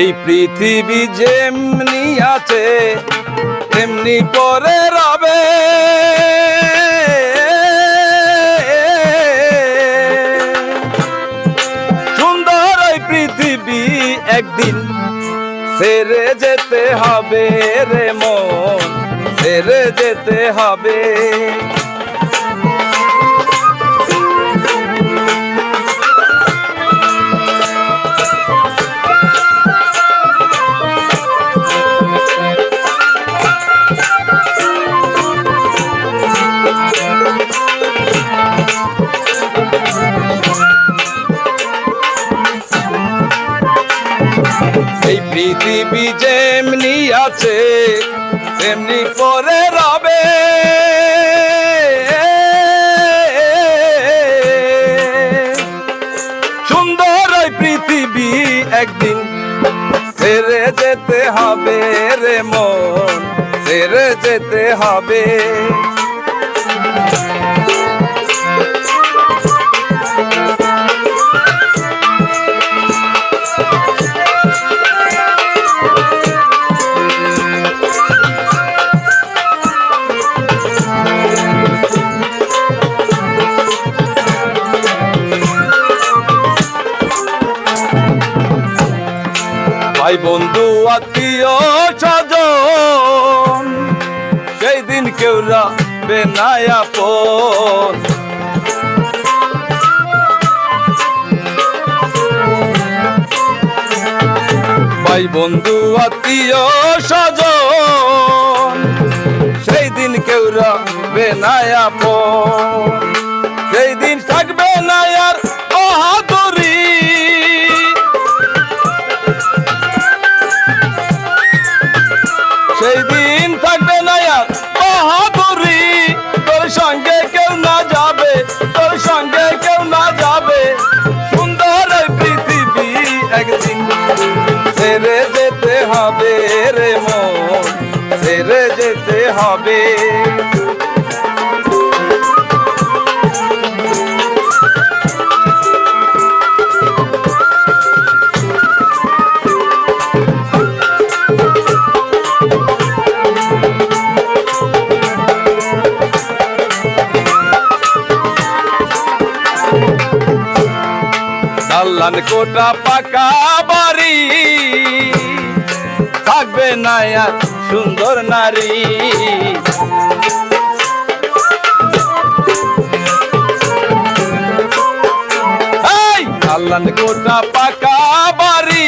এই পৃথিবী যেমনি আছে তেমনি পরে রবে। সুন্দর এই পৃথিবী একদিন ছেড়ে যেতে হবে রে মন, ছেড়ে যেতে হবে। এই পৃথিবী যেমনি আছে তেমনি পরে রবে। সুন্দর এই পৃথিবী একদিন ছেড়ে যেতে হবে রে মন, ছেড়ে যেতে হবে। ভাই বন্ধু আত্মীয় স্বজন সেই দিন কেউ রাখবে না আপন। ভাই বন্ধু আত্মীয় স্বজন সেই দিন কেউ রাখবে না আপন। সেই দিন থাকবে না আর বাহাদুরি, সেই দিন থাকবে না আর বাহাদুরি। তোর সঙ্গে কেউ না যাবে, তোর সঙ্গে কেউ না যাবে। সুন্দর এই পৃথিবী একদিন ছেড়ে যেতে হবে রে মন, ছেড়ে যেতে হবে। দালান কোটা পাকা বাড়ি থাকবে না আর সুন্দর নারী। দালান কোটা পাকা বাড়ি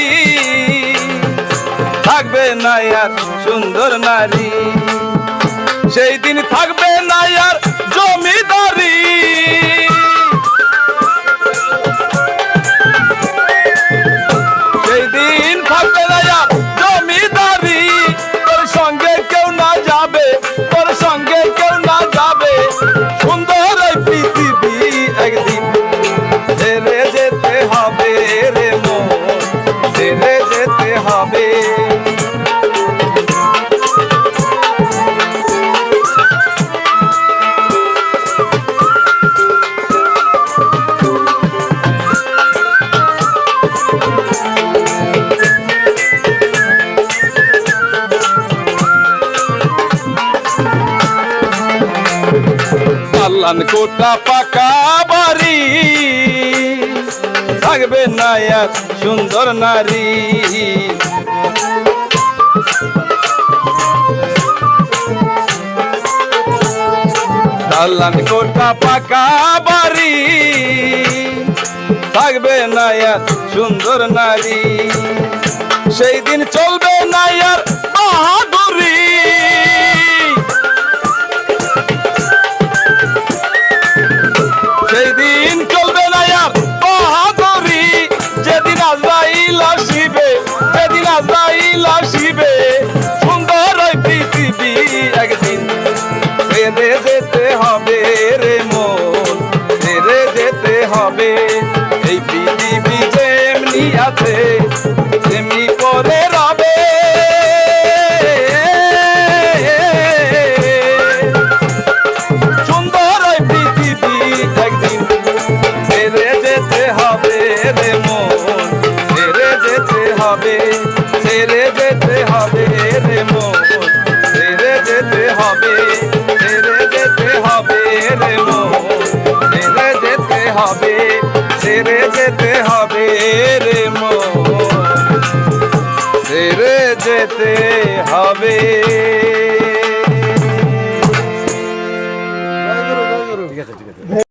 থাকবে না আর সুন্দর নারী। সেই দিন থাকবে না আর জমিদারি, সেই দিন থাকবে না আর জমিদারি। তোর সঙ্গে কেউ না যাবে, তোর সঙ্গে কেউ না যাবে। সুন্দর এই পৃথিবী একদিন ছেড়ে যেতে হবে রে মন, ছেড়ে যেতে হবে। দালান কোটা পাকা বাড়ি থাকবে না আর সুন্দর নারী। দালান কোটা পাকা বাড়ি থাকবে না আর সুন্দর নারী। সেই দিন চলবে না আর বাহাদুরি, সেই দিন চলবে না আর বাহাদুরি। যেদিন আজরাইল আসিবে, যেদিন আজরাইল আসিবে। সুন্দর এই পৃথিবী একদিন ছেড়ে যেতে হবে রে মন, ছেড়ে যেতে হবে। এই পৃথিবী যেমনি আছে তেমনি পরে রবে। সুন্দর এই পৃথিবী একদিন ছেড়ে যেতে হবে রে মন, ছেড়ে যেতে হবে। হবে, ছেড়ে যেতে হবে রে মন, ছেড়ে যেতে হবে।